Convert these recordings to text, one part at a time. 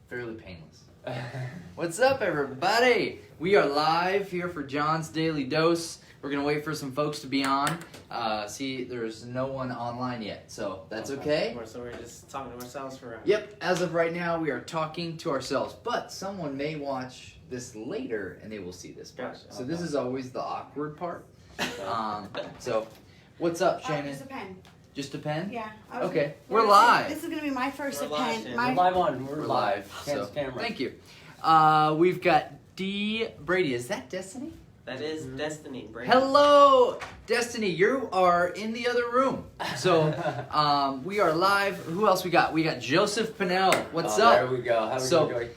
fairly painless. What's up, everybody? We are live here for John's Daily Dose. We're going to wait for some folks to be on. See, there's no one online yet, so that's okay. So we're just talking to ourselves for Yep, as of right now, we are talking to ourselves, but someone may watch this later and they will see this part. Gotcha. So this is always the awkward part. So, what's up, Shannon? Just a pen. Just a pen? Yeah. Okay, we're live. This is gonna be my first We're live, pen. Shannon. My We're live on. We're live. So, Camera. thank you. We've got D. Brady. Is that Destiny? That is Destiny. Brady. Hello, Destiny. You are in the other room. So, we are live. Who else we got? We got Joseph Pinnell. What's up? There we go. How So- we doing?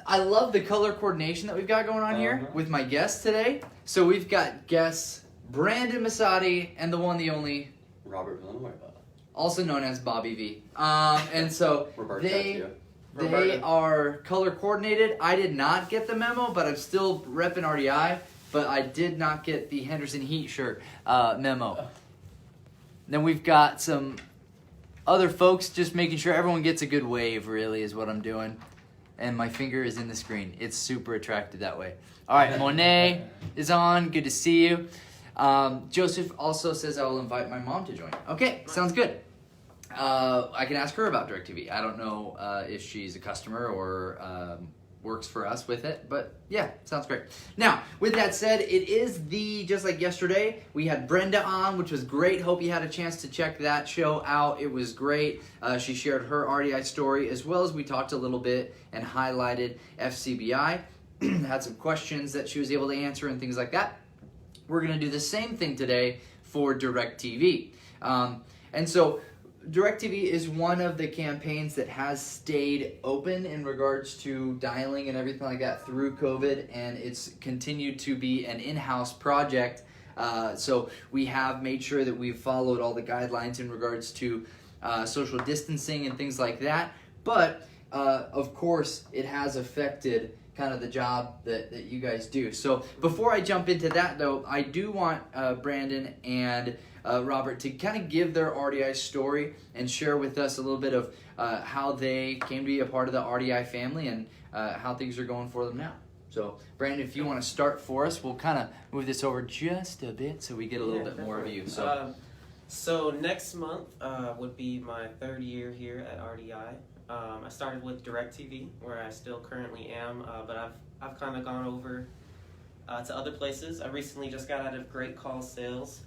I love the color coordination that we've got going on here with my guests today. So we've got guests Brandon Masadi and the one, the only, Robert Villanueva. also known as Bobby V. And so Roberto they too. Roberto. are color coordinated. I did not get the memo, but I'm still repping RDI. But I did not get the Henderson Heat shirt memo. Then we've got some other folks just making sure everyone gets a good wave, really, is what I'm doing. And my finger is in the screen. It's super attractive that way. All right, Monet is on. Good to see you. Joseph also says I will invite my mom to join. Okay, sounds good. I can ask her about DirecTV. I don't know if she's a customer or works for us with it, but yeah, sounds great. Now, with that said, it is just like yesterday, we had Brenda on, which was great. Hope you had a chance to check that show out. It was great. She shared her RDI story, as well as we talked a little bit and highlighted FCBI. Had some questions that she was able to answer and things like that. We're going to do the same thing today for DirecTV. And so DirecTV is one of the campaigns that has stayed open in regards to dialing and everything like that through COVID, and it's continued to be an in-house project. So we have made sure that we've followed all the guidelines in regards to social distancing and things like that. But, of course, it has affected kind of the job that you guys do. So before I jump into that, though, I do want Brandon and Robert to kind of give their RDI story and share with us a little bit of how they came to be a part of the RDI family and how things are going for them now. So, Brandon, if you want to start for us, we'll kind of move this over just a bit so we get a little bit more of you. So next month would be my third year here at RDI. I started with DirecTV, where I still currently am, but I've kind of gone over to other places. I recently just got out of Great Call Sales,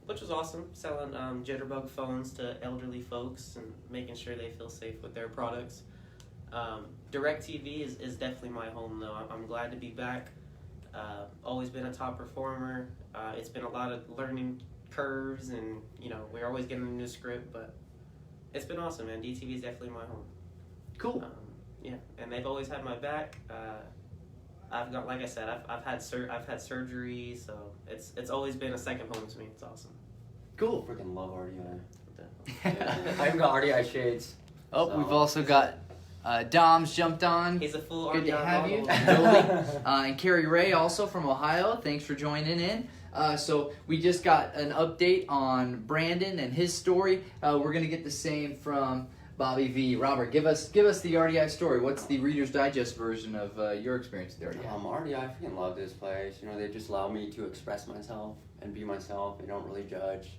which was awesome, selling Jitterbug phones to elderly folks and making sure they feel safe with their products. DirecTV is definitely my home, though. I'm glad to be back. Always been a top performer. It's been a lot of learning curves, and we're always getting a new script, but it's been awesome, man. DTV is definitely my home. Cool. Yeah, and they've always had my back. I've got, like I said, I've had surgery, so it's always been a second home to me. It's awesome. Cool. Freaking love RDI. I even got RDI shades. Oh, So- we've also got Dom's jumped on. He's a full Good to RDI have you. model. And Carrie Ray also from Ohio. Thanks for joining in. So we just got an update on Brandon and his story. We're gonna get the same from Bobby V. Robert, give us the RDI story. What's the Reader's Digest version of your experience with the RDI? RDI, I freaking love this place. They just allow me to express myself and be myself. They don't really judge.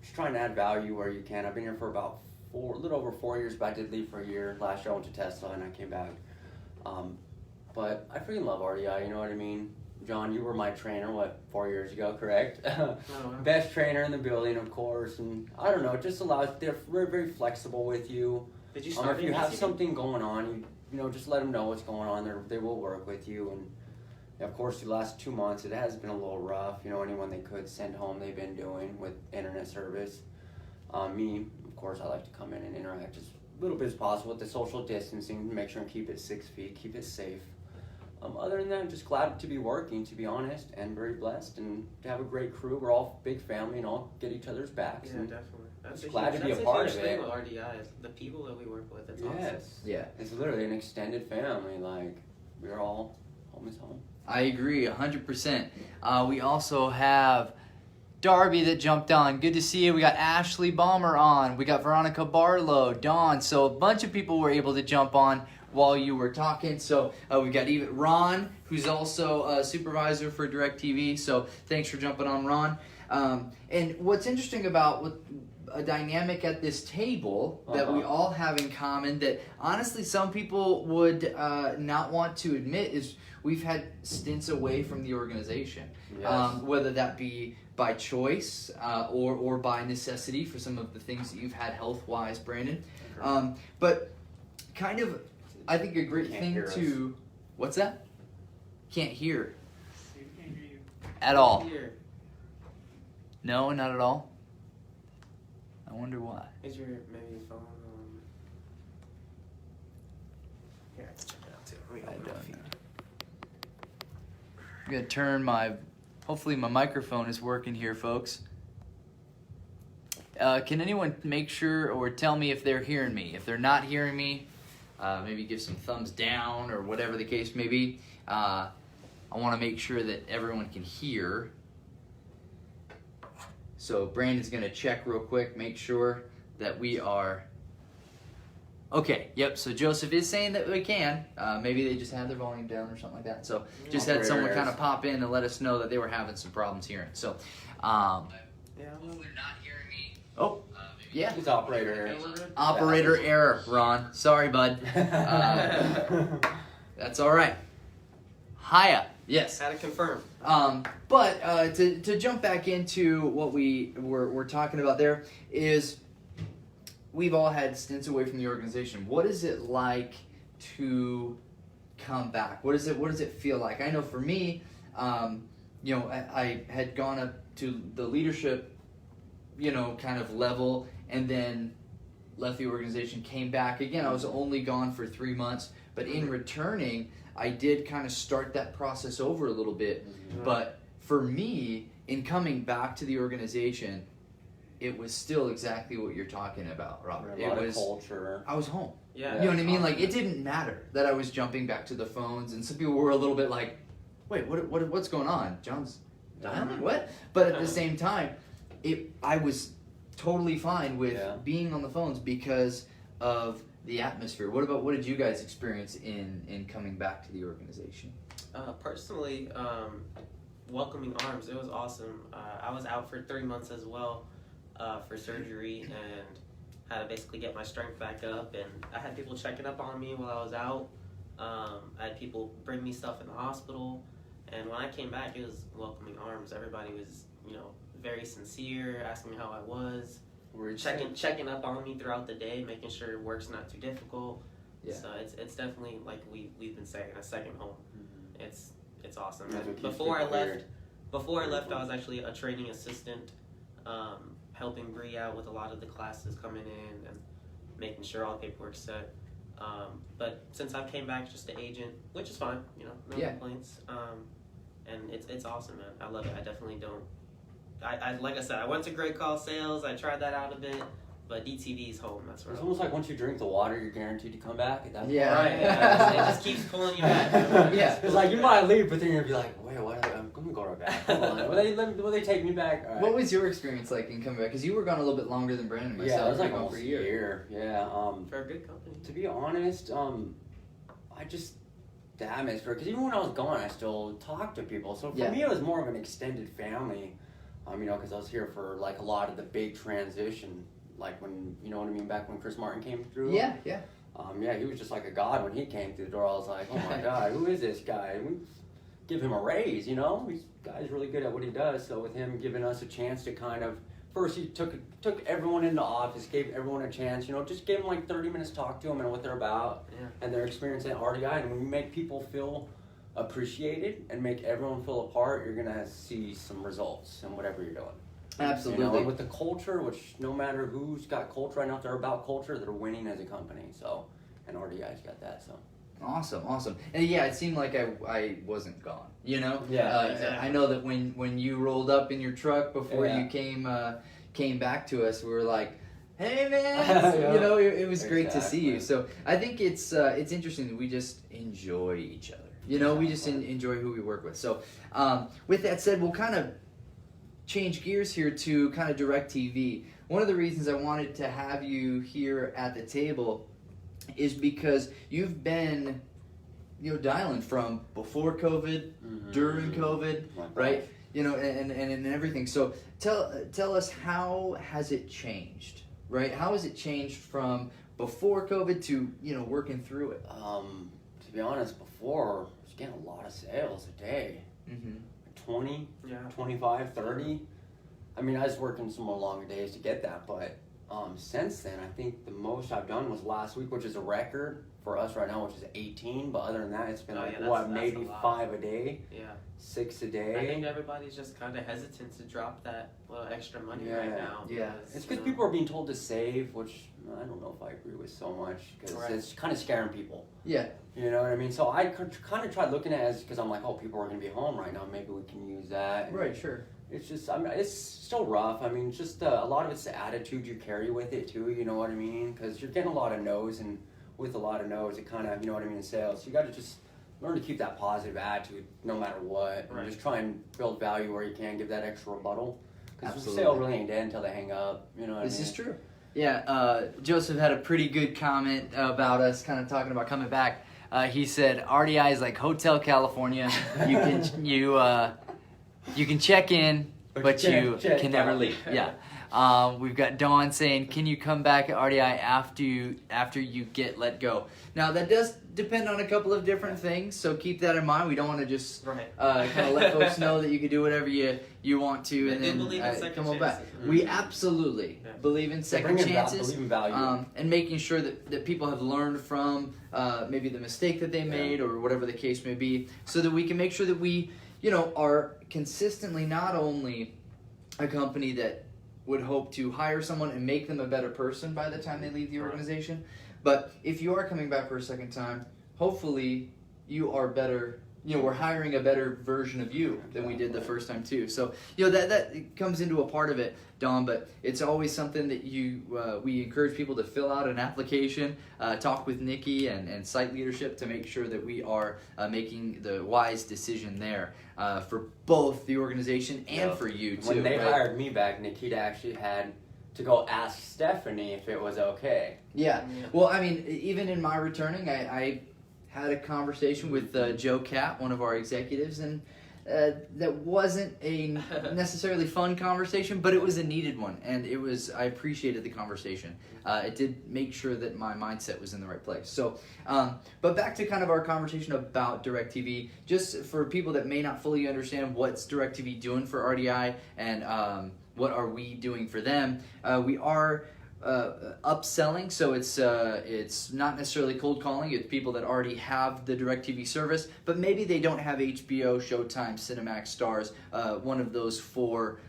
Just trying to add value where you can. I've been here for about a little over 4 years, but I did leave for a year. Last year I went to Tesla and I came back. But I freaking love RDI, you know what I mean? John, you were my trainer, 4 years ago, correct? Best trainer in the building, of course, and I don't know, it just allows, they're very flexible with you. Did you start If you in have DTV? something going on, just let them know what's going on, they will work with you, and of course, the last 2 months, it has been a little rough, anyone they could send home, they've been doing with internet service. Me, of course, I like to come in and interact as little bit as possible with the social distancing, make sure and keep it 6 feet, keep it safe. Other than that, I'm just glad to be working, to be honest, and very blessed, and to have a great crew. We're all big family and all get each other's backs. Yeah, and definitely. Just glad to be a part of That's a huge it. thing with RDI. Is the people that we work with. It's awesome. Yes. Yeah. It's literally an extended family. Like, we're all home is home. I agree 100%. We also have Darby that jumped on. Good to see you. We got Ashley Balmer on. We got Veronica Barlow, Dawn. So a bunch of people were able to jump on while you were talking. So we've got even Ron, who's also a supervisor for DirecTV. So thanks for jumping on, Ron. And what's interesting about a dynamic at this table that we all have in common that honestly some people would not want to admit is we've had stints away from the organization. Yes. Whether that be by choice or by necessity for some of the things that you've had health-wise, Brandon. But kind of, I think a great thing to... What's that? Can't hear. Can't hear you. At all. Here. No, not at all. I wonder why. Is your maybe phone? Here, I can check it out too. Let me I open don't my feed. know. I'm gonna turn my... Hopefully my microphone is working here, folks. Can anyone make sure or tell me if they're hearing me? If they're not hearing me, maybe give some thumbs down or whatever the case may be. I want to make sure that everyone can hear. So Brandon's going to check real quick, make sure that we are... Okay, yep, so Joseph is saying that we can. Maybe they just had their volume down or something like that. So just had someone kind of pop in and let us know that they were having some problems hearing. So, Yeah. hopefully not hearing me. Oh, yeah. He's operator here. Operator error, Ron. Sorry, bud. That's all right. Hiya. Yes. Had to confirm. But to jump back into what we were talking about there is we've all had stints away from the organization. What is it like to come back? What does it feel like? I know for me, I had gone up to the leadership, kind of level, and then left the organization, came back. Again, I was only gone for 3 months, but in returning, I did kind of start that process over a little bit. But for me, in coming back to the organization, it was still exactly what you're talking about, Robert. A lot of culture. I was home. Yeah. You know what I mean? Like, it didn't matter that I was jumping back to the phones, and some people were a little bit like, wait, what's going on? John's dialing? What? But at the same time, I was totally fine with being on the phones because of the atmosphere. What did you guys experience in coming back to the organization? Personally, welcoming arms. It was awesome. I was out for 3 months as well for surgery and had to basically get my strength back up. And I had people checking up on me while I was out. I had people bring me stuff in the hospital. And when I came back, it was welcoming arms. Everybody was, very sincere, asking me how I was. Checking up on me throughout the day, making sure work's not too difficult. Yeah. So it's definitely like we've been saying, a second home. It's awesome. That's what keeps Before I people left, weird. I was actually a training assistant, helping Bree out with a lot of the classes coming in and making sure all the paperwork's set. But since I came back, just the agent, which is fine, no complaints. And it's awesome, man. I love it. I definitely don't. I like I said, I went to Great Call Sales. I tried that out a bit, but DTV is home. That's where It's almost like once you drink the water, you're guaranteed to come back. At that point. Yeah. Right. It just keeps pulling you back. Yeah. It's like you might leave, but then you'll be like, wait, what? I'm gonna go right back. Hold on. Will they take me back? All right. What was your experience like in coming back? Because you were gone a little bit longer than Brandon and myself. Yeah, it was like You were gone almost a year. Yeah. For a good company. To be honest, the atmosphere, because even when I was gone, I still talked to people. So for me, it was more of an extended family, because I was here for like a lot of the big transition, like when, what I mean, back when Chris Martin came through. Yeah. He was just like a god when he came through the door. I was like, oh my God, who is this guy? We give him a raise, He's guy's really good at what he does. So with him giving us a chance to kind of, first he took everyone into office, gave everyone a chance, just gave them like 30 minutes to talk to them and what they're about and their experience at RDI. And when you make people feel appreciated and make everyone feel a part, you're gonna see some results in whatever you're doing. Absolutely. And with the culture, which no matter who's got culture right now, if they're about culture, they're winning as a company. So, and RDI's got that. So. Awesome. And yeah, it seemed like I wasn't gone. Yeah. Exactly. I know that when you rolled up in your truck before you came back to us, we were like, hey man, it was great to see you. So I think it's interesting that we just enjoy each other. We just enjoy who we work with. So with that said, we'll kind of change gears here to kind of DirecTV. One of the reasons I wanted to have you here at the table is because you've been, dialing from before COVID, during COVID, right? And everything. So tell us, how has it changed, right? How has it changed from before COVID to working through it? To be honest, before I was getting a lot of sales a day. 20, 25, 30. I mean, I was working some more longer days to get that, but since then, I think the most I've done was last week, which is a record for us right now, which is 18. But other than that, it's been maybe 5 a day, 6 a day. I think everybody's just kind of hesitant to drop that little extra money right now. Yeah, it's because people are being told to save, which I don't know if I agree with so much, because it's kind of scaring people. Yeah. You know what I mean? So I kind of tried looking at it as, because I'm like, oh, people are going to be home right now. Maybe we can use that. And right, sure. it's just, I mean, it's still rough. I mean, just a lot of it's the attitude you carry with it too. You know what I mean? Because you're getting a lot of no's, and with a lot of no's, it kind of, you know what I mean, in sales. You got to just learn to keep that positive attitude no matter what. And just try and build value where you can, give that extra rebuttal. Because the sale really ain't dead until they hang up. You know what I mean? This is true. Yeah, Joseph had a pretty good comment about us, kind of talking about coming back. He said RDI is like Hotel California. You can check in, but you can never leave. Yeah. We've got Dawn saying, "Can you come back at RDI after you get let go?" Now that does depend on a couple of different things, so keep that in mind. We don't want to just kind of let folks know that you can do whatever you want to, and then come on back. We absolutely believe in second chances, believe in value. and making sure that people have learned from maybe the mistake that they made or whatever the case may be, so that we can make sure that we are consistently not only a company that would hope to hire someone and make them a better person by the time they leave the organization, but if you are coming back for a second time, hopefully you are better. We're hiring a better version of you than we did the first time too. So that comes into a part of it, Don. But it's always something that we encourage people to fill out an application, talk with Nikki and site leadership to make sure that we are making the wise decision there for both the organization and for you too. When they hired me back, Nikita actually had to go ask Stephanie if it was okay. Yeah. Well, I mean, even in my returning, I had a conversation with Joe Catt, one of our executives, and that wasn't a necessarily fun conversation, but it was a needed one, and I appreciated the conversation. It did make sure that my mindset was in the right place. So, but back to kind of our conversation about DirecTV, just for people that may not fully understand what's DirecTV doing for RDI and what are we doing for them, we are upselling, so it's not necessarily cold calling. It's people that already have the DirecTV service, but maybe they don't have HBO, Showtime, Cinemax, Stars, one of those four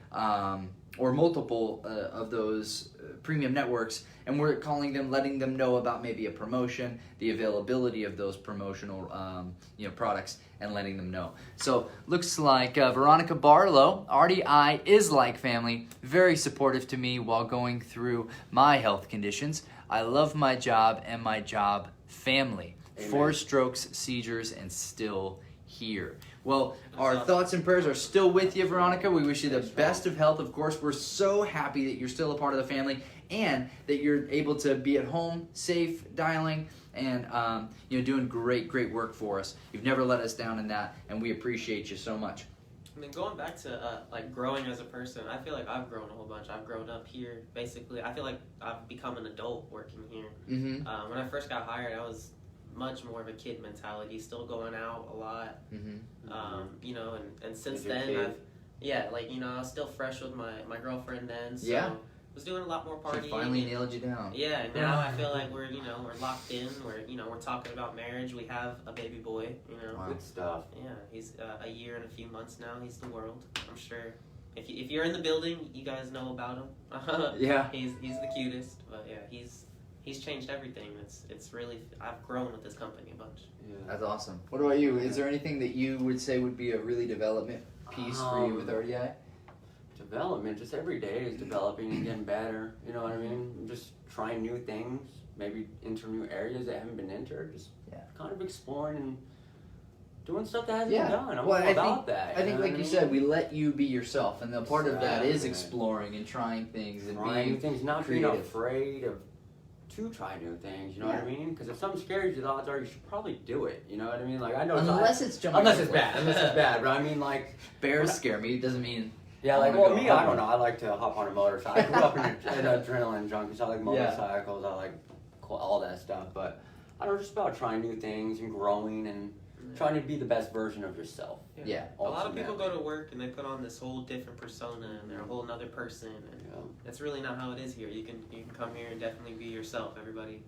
or multiple of those premium networks, and we're calling them, letting them know about maybe a promotion, the availability of those promotional products, and letting them know. So looks like Veronica Barlow, RDI is like family, very supportive to me while going through my health conditions. I love my job and my job family. Amen. 4 strokes, seizures, and still here. Well, our thoughts and prayers are still with you, Veronica. We wish you the best of health. Of course, we're so happy that you're still a part of the family and that you're able to be at home, safe, dialing, and doing great work for us. You've never let us down in that, and we appreciate you so much. And then going back to growing as a person, I feel like I've grown a whole bunch. I've grown up here. Basically, I feel like I've become an adult working here. Mm-hmm. When I first got hired, I was much more of a kid mentality, still going out a lot. And since then I was still fresh with my girlfriend then, so was doing a lot more partying. She finally nailed you down. Yeah, now I feel like we're locked in. We're talking about marriage. We have a baby boy. Wow. Good stuff. Yeah, he's a year and a few months now. He's the world. I'm sure if you're in the building, you guys know about him. Yeah, he's the cutest. But yeah, he's changed everything. It's really, I've grown with this company a bunch. Yeah. That's awesome. What about you? Is there anything that you would say would be a really development piece for you with RDI? Development, just every day is developing and getting better. You know what I mean? Just trying new things, maybe enter new areas that haven't been entered. Just kind of exploring and doing stuff that hasn't Yeah. been done. I'm Well, all I about think, that. I think, know like what you I said, mean? we let you be yourself, and the part of that is Exactly. exploring and trying things and trying new being things, not creative. being afraid of to try new things. You know what I mean? Because if something scares you, the odds are you should probably do it. You know what I mean? Like I know Unless it's jumping. unless it's over. bad. Unless it's bad. But I mean, like Bears scare me. It doesn't mean. yeah, I like wanna well, go me, I home. don't know. I like to hop on a motorcycle. I grew up in an adrenaline junkie, so I like motorcycles. I like all that stuff. But I don't know, just about trying new things and growing and trying to be the best version of yourself. Yeah. A lot of people ultimately. go to work and they put on this whole different persona and they're a whole nother person, and Yeah. that's really not how it is here. You can come here and definitely be yourself. Everybody,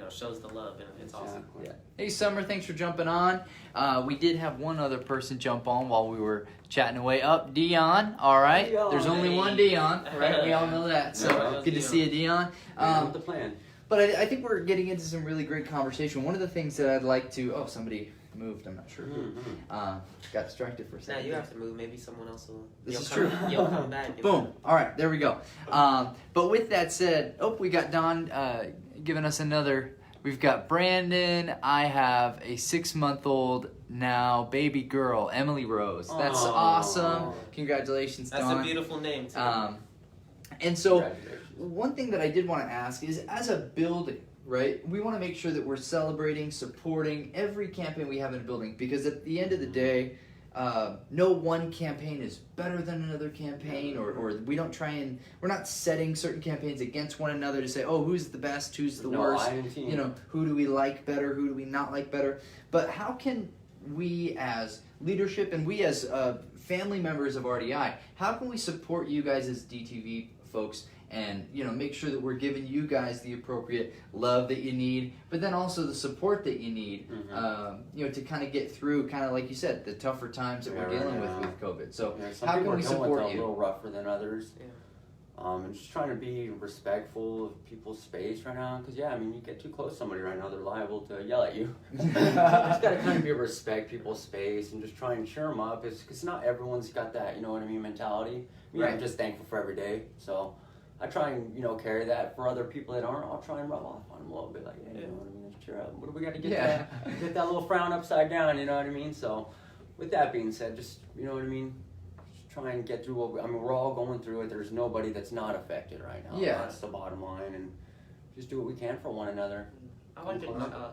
shows the love, and it's awesome. Exactly. Hey, Summer, thanks for jumping on. We did have one other person jump on while we were chatting away. Up, Dion. All right. Dion. There's only Hey. one Dion, right? We all know that. So Yeah, good to Dion. see you, Dion. Man with the plan. But I think we're getting into some really great conversation. One of the things that I'd like to. Oh, somebody moved. I'm not sure who. Mm-hmm. Got distracted for a Now second. you have to move. Maybe someone else will. This you'll is come, true. You'll come back. Boom. All right, there we go. But with that said, we got Don giving us another. We've got Brandon. I have a 6-month-old now baby girl, Emily Rose. That's Aw. awesome. Congratulations, That's Don. a beautiful name too. And so, Congratulations. one thing that I did want to ask is, as a building, right? We want to make sure that we're celebrating, supporting every campaign we have in a building, because at the end of the day, no one campaign is better than another campaign, or we don't try and we're not setting certain campaigns against one another to say, oh, who's the best, who's the worst, I and team. who do we like better, who do we not like better. But how can we as leadership and we as family members of RDI, how can we support you guys as DTV folks and make sure that we're giving you guys the appropriate love that you need, but then also the support that you need, to kind of get through, kind of like you said, the tougher times that we're dealing with COVID. So some how people can are we dealing with support it a you? little rougher than others. Yeah. And just trying to be respectful of people's space right now, because you get too close to somebody right now, they're liable to yell at you. Just gotta kind of be respect people's space and just try and cheer them up. It's because not everyone's got that, mentality. Right. I'm just thankful for every day, so I try and carry that for other people that aren't. I'll try and rub off on them a little bit, like, hey, you know what I mean? Let's cheer up. What do we got to get get that little frown upside down? You know what I mean? So, with that being said, just try and get through we're all going through it. There's nobody that's not affected right now. Yeah. That's the bottom line, and just do what we can for one another. I like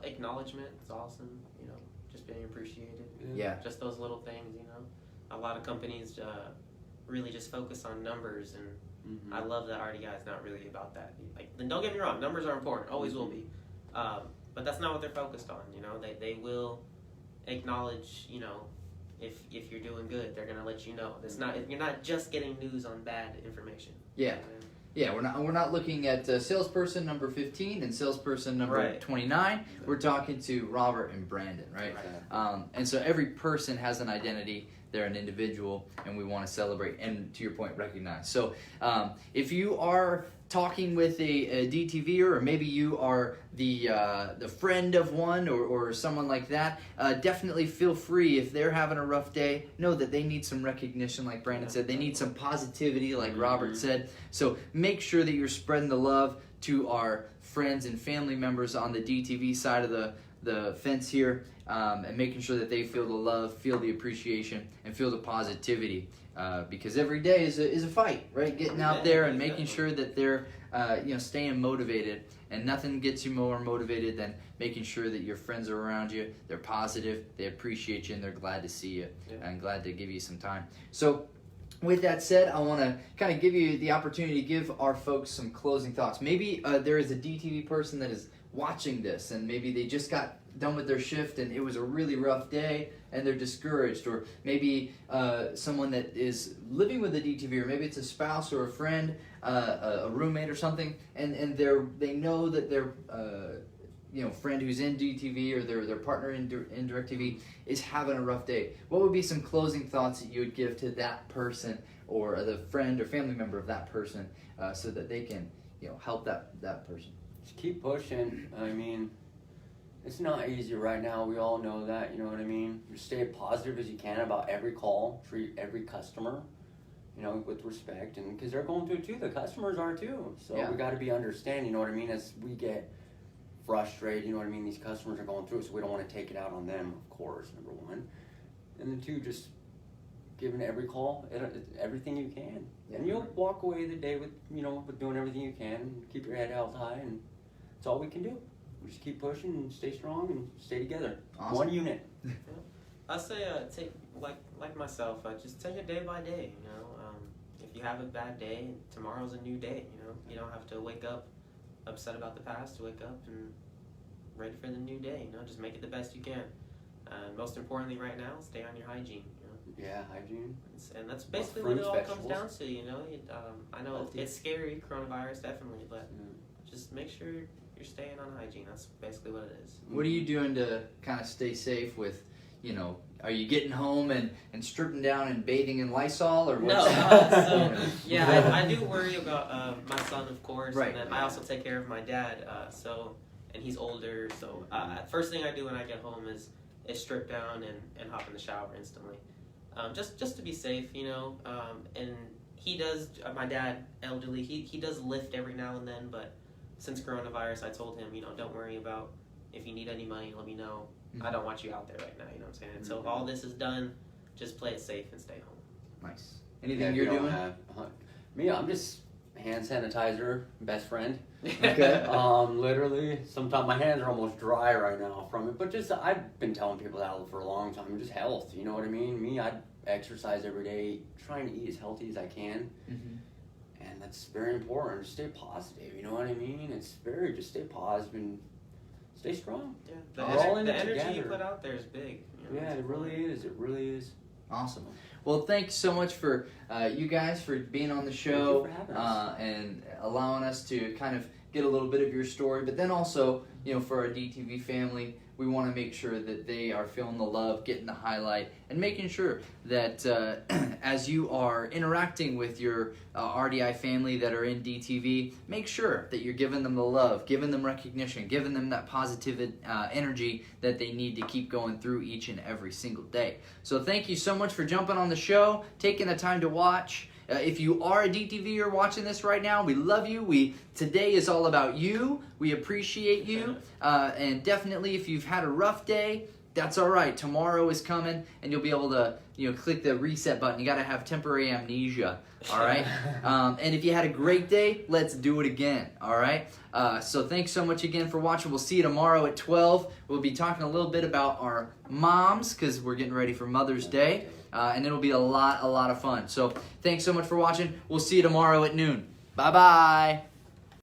acknowledgement. It's awesome. Just being appreciated. Yeah. Just those little things. A lot of companies really just focus on numbers, and I love that RDI is not really about that. Then don't get me wrong, numbers are important, always will be, but that's not what they're focused on. They will acknowledge. If you're doing good, they're gonna let you know. It's not you're not just getting news on bad information. Yeah. Yeah, we're not looking at salesperson number 15 and salesperson number Right. 29. We're talking to Robert and Brandon, right? And so every person has an identity. They're an individual, and we want to celebrate and, to your point, recognize. So if you are talking with a DTVer, or maybe you are the friend of one or someone like that, definitely feel free. If they're having a rough day, know that they need some recognition, like Brandon said. They need some positivity, like Robert said. So make sure that you're spreading the love to our friends and family members on the DTV side of the fence here, and making sure that they feel the love, feel the appreciation, and feel the positivity. Because every day is a fight, right? Getting out there and making sure that they're staying motivated, and nothing gets you more motivated than making sure that your friends are around you, they're positive, they appreciate you, and they're glad to see you, and glad to give you some time. So with that said, I want to kind of give you the opportunity to give our folks some closing thoughts. Maybe there is a DTV person that is watching this, and maybe they just got done with their shift and it was a really rough day and they're discouraged, or maybe someone that is living with a DTV, or maybe it's a spouse or a friend, a roommate or something, and they know that their friend who's in DTV or their partner in DirecTV is having a rough day. What would be some closing thoughts that you would give to that person, or the friend or family member of that person, so that they can help that person? Just keep pushing. It's not easy right now. We all know that, you know what I mean? Just stay positive as you can about every call, treat every customer, with respect, and because they're going through it too. The customers are too. So we got to be understanding, you know what I mean? As we get frustrated. You know what I mean? These customers are going through it, so we don't want to take it out on them, of course. Number one, and then two, just giving every call, everything you can, and you'll walk away the day with with doing everything you can, and keep your head held high, and it's all we can do. We just keep pushing and stay strong and stay together. Awesome. One unit. I say take like myself. Just take it day by day. If you have a bad day, tomorrow's a new day. You don't have to wake up upset about the past. Wake up and ready for the new day. Just make it the best you can. And most importantly, right now, stay on your hygiene. Yeah, hygiene. And that's basically what it all comes down to. I know Healthy. it's scary, coronavirus definitely, but just make sure you're staying on hygiene. That's basically what it is. What are you doing to kind of stay safe with, are you getting home and stripping down and bathing in Lysol or what? No, I do worry about my son, of course, Right. and then I also take care of my dad. And he's older, so first thing I do when I get home is strip down and hop in the shower instantly, just to be safe, And he does. My dad, elderly, he does lift every now and then, but since coronavirus, I told him, don't worry about if you need any money, let me know. Mm-hmm. I don't want you out there right now, you know what I'm saying? Until all this is done, just play it safe and stay home. Nice. Anything you're doing? Me, I'm just hand sanitizer, best friend. Okay. Literally, sometimes my hands are almost dry right now from it. But just, I've been telling people that for a long time. Just health, you know what I mean? Me, I exercise every day, trying to eat as healthy as I can. Mm-hmm. And that's very important. Just stay positive, you know what I mean? It's very, just stay positive and stay strong. Yeah, the the energy you together. put out there is big. Yeah, it really is. It really is. Awesome. Well, thanks so much for you guys for being on the show Thank you for having us. And allowing us to kind of get a little bit of your story. But then also, for our DTV family, we want to make sure that they are feeling the love, getting the highlight, and making sure that as you are interacting with your RDI family that are in DTV, make sure that you're giving them the love, giving them recognition, giving them that positive energy that they need to keep going through each and every single day. So thank you so much for jumping on the show, taking the time to watch. If you are a DTVer watching this right now, we love you. Today is all about you. We appreciate you. And definitely if you've had a rough day, that's all right. Tomorrow is coming, and you'll be able to click the reset button. You got to have temporary amnesia, all right? And if you had a great day, let's do it again, all right? So thanks so much again for watching. We'll see you tomorrow at 12. We'll be talking a little bit about our moms because we're getting ready for Mother's Day. And it'll be a lot of fun. So thanks so much for watching. We'll see you tomorrow at noon. Bye-bye.